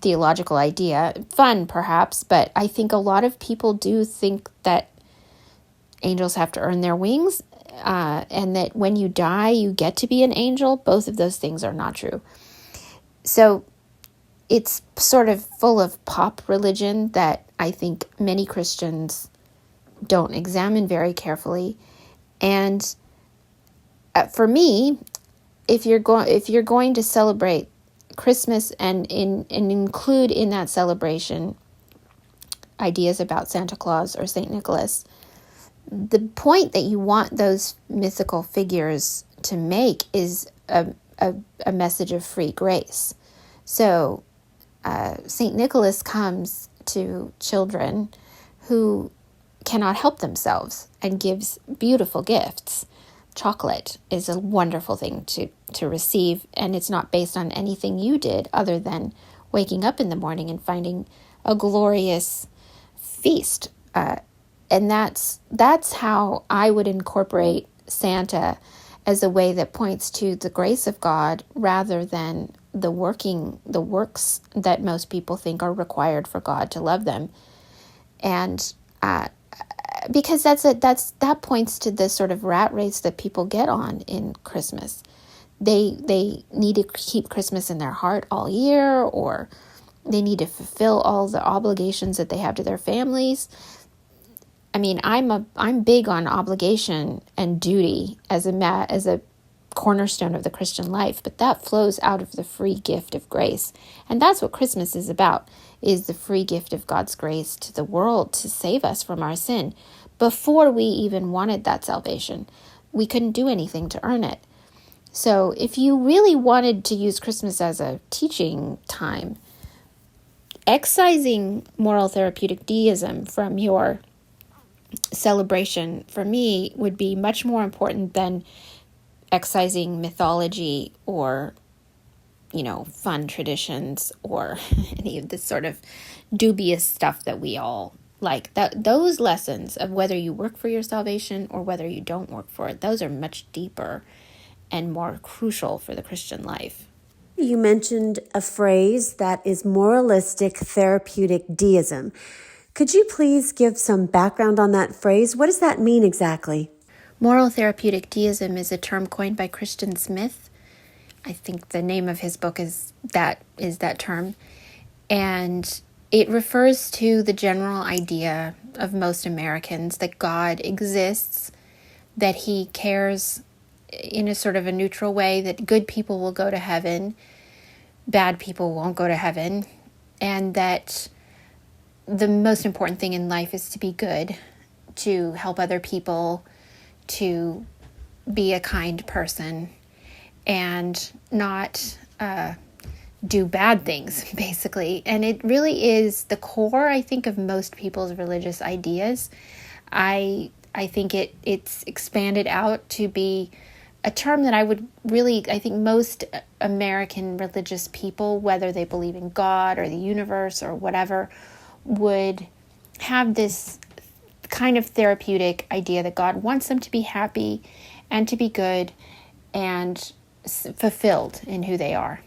Speaker 2: theological idea. Fun, perhaps, but I think a lot of people do think that angels have to earn their wings, and that when you die, you get to be an angel. Both of those things are not true. So it's sort of full of pop religion that I think many Christians don't examine very carefully. And for me, if you're going to celebrate Christmas and include in that celebration ideas about Santa Claus or St. Nicholas, the point that you want those mythical figures to make is a message of free grace. So St. Nicholas comes to children who cannot help themselves and gives beautiful gifts. Chocolate is a wonderful thing to receive, and it's not based on anything you did other than waking up in the morning and finding a glorious feast. And that's how I would incorporate Santa, as a way that points to the grace of God rather than the works that most people think are required for God to love them. And because that points to the sort of rat race that people get on in Christmas. They need to keep Christmas in their heart all year, or they need to fulfill all the obligations that they have to their families. I mean, I'm big on obligation and duty as a cornerstone of the Christian life, but that flows out of the free gift of grace. And that's what Christmas is about, is the free gift of God's grace to the world to save us from our sin. Before we even wanted that salvation, we couldn't do anything to earn it. So if you really wanted to use Christmas as a teaching time, excising moral therapeutic deism from your celebration, for me, would be much more important than excising mythology or, fun traditions or any of this sort of dubious stuff that we all like. Those lessons of whether you work for your salvation or whether you don't work for it, those are much deeper and more crucial for the Christian life.
Speaker 1: You mentioned a phrase that is moralistic therapeutic deism. Could you please give some background on that phrase? What does that mean exactly?
Speaker 2: Moral therapeutic deism is a term coined by Christian Smith. I think the name of his book is that term. And it refers to the general idea of most Americans that God exists, that he cares in a sort of a neutral way, that good people will go to heaven, bad people won't go to heaven, and that the most important thing in life is to be good, to help other people, to be a kind person, and not do bad things, basically. And it really is the core, I think, of most people's religious ideas. I think it's expanded out to be a term that I think most American religious people, whether they believe in God or the universe or whatever, would have this kind of therapeutic idea that God wants them to be happy and to be good and fulfilled in who they are.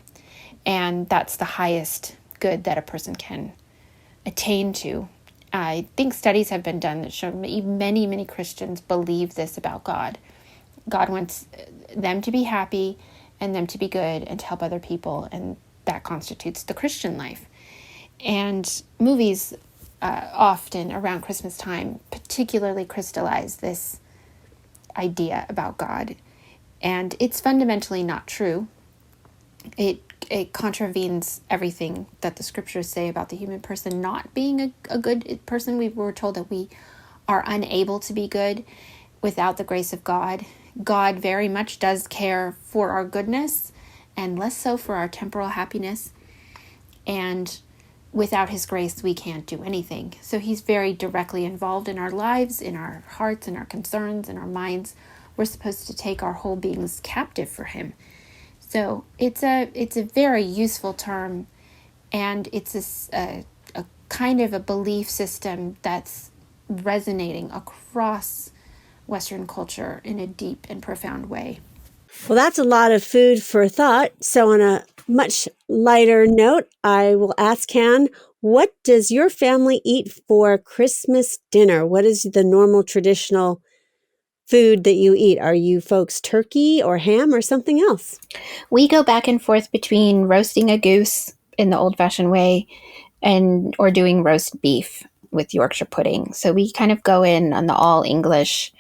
Speaker 2: And that's the highest good that a person can attain to. I think studies have been done that show many, many Christians believe this about God. God wants them to be happy and them to be good and to help other people, and that constitutes the Christian life. And movies often around Christmas time particularly crystallize this idea about God. And it's fundamentally not true. It contravenes everything that the scriptures say about the human person not being a good person. We were told that we are unable to be good without the grace of God. God very much does care for our goodness and less so for our temporal happiness. And without his grace, we can't do anything. So he's very directly involved in our lives, in our hearts, in our concerns, in our minds. We're supposed to take our whole beings captive for him. So it's a very useful term, and it's a kind of a belief system that's resonating across Western culture in a deep and profound way.
Speaker 1: Well, that's a lot of food for thought. So on a much lighter note, I will ask Han, what does your family eat for Christmas dinner? What is the normal traditional food that you eat? Are you folks turkey or ham or something else?
Speaker 2: We go back and forth between roasting a goose in the old-fashioned way or doing roast beef with Yorkshire pudding. So we kind of go in on the all-English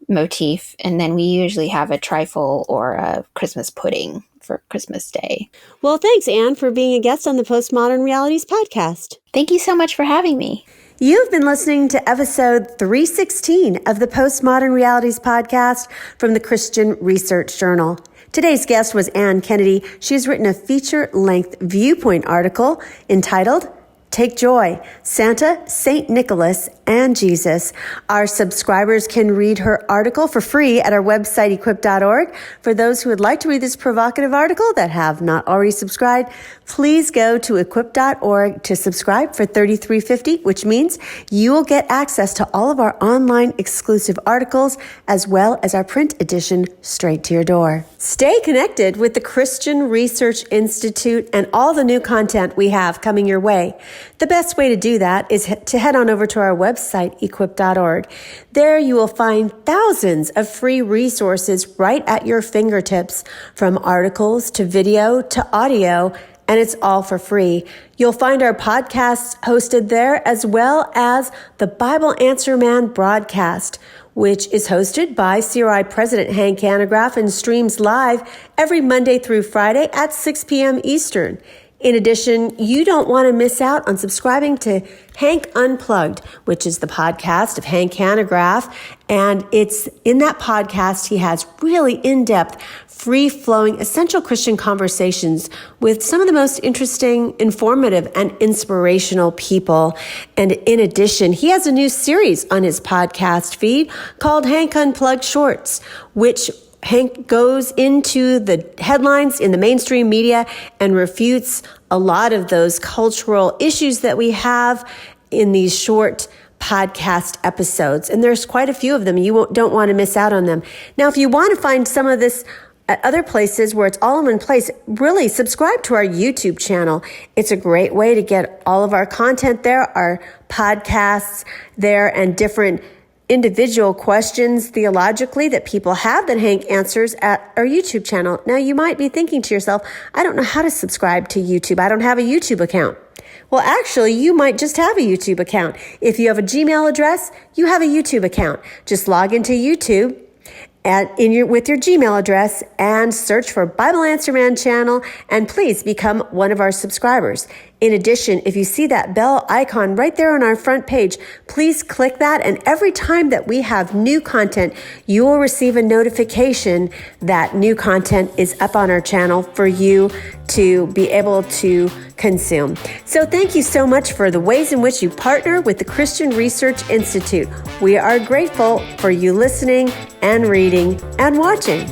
Speaker 2: motif, and then we usually have a trifle or a Christmas pudding for Christmas Day.
Speaker 1: Well, thanks, Anne, for being a guest on the Postmodern Realities podcast.
Speaker 2: Thank you so much for having me.
Speaker 1: You've been listening to episode 316 of the Postmodern Realities podcast from the Christian Research Journal. Today's guest was Anne Kennedy. She's written a feature-length Viewpoint article entitled Take Joy, Santa, St. Nicholas, and Jesus. Our subscribers can read her article for free at our website, equip.org. For those who would like to read this provocative article that have not already subscribed, please go to equip.org to subscribe for $33.50, which means you will get access to all of our online exclusive articles as well as our print edition straight to your door. Stay connected with the Christian Research Institute and all the new content we have coming your way. The best way to do that is to head on over to our website, equip.org. There you will find thousands of free resources right at your fingertips, from articles to video to audio, and it's all for free. You'll find our podcasts hosted there, as well as the Bible Answer Man broadcast, which is hosted by CRI President Hank Hanegraaff and streams live every Monday through Friday at 6 p.m. Eastern. In addition, you don't want to miss out on subscribing to Hank Unplugged, which is the podcast of Hank Hanegraaff. And it's in that podcast, he has really in-depth, free-flowing, essential Christian conversations with some of the most interesting, informative, and inspirational people. And in addition, he has a new series on his podcast feed called Hank Unplugged Shorts, which Hank goes into the headlines in the mainstream media and refutes a lot of those cultural issues that we have in these short podcast episodes. And there's quite a few of them. You don't want to miss out on them. Now, if you want to find some of this at other places where it's all in one place, really subscribe to our YouTube channel. It's a great way to get all of our content there, our podcasts there, and different individual questions theologically that people have that Hank answers at our YouTube channel. Now, you might be thinking to yourself, I don't know how to subscribe to YouTube. I don't have a YouTube account. Well, actually, you might just have a YouTube account. If you have a Gmail address, you have a YouTube account. Just log into YouTube with your Gmail address and search for Bible Answer Man channel, and please become one of our subscribers. In addition, if you see that bell icon right there on our front page, please click that, and every time that we have new content, you will receive a notification that new content is up on our channel for you to be able to consume. So thank you so much for the ways in which you partner with the Christian Research Institute. We are grateful for you listening and reading and watching.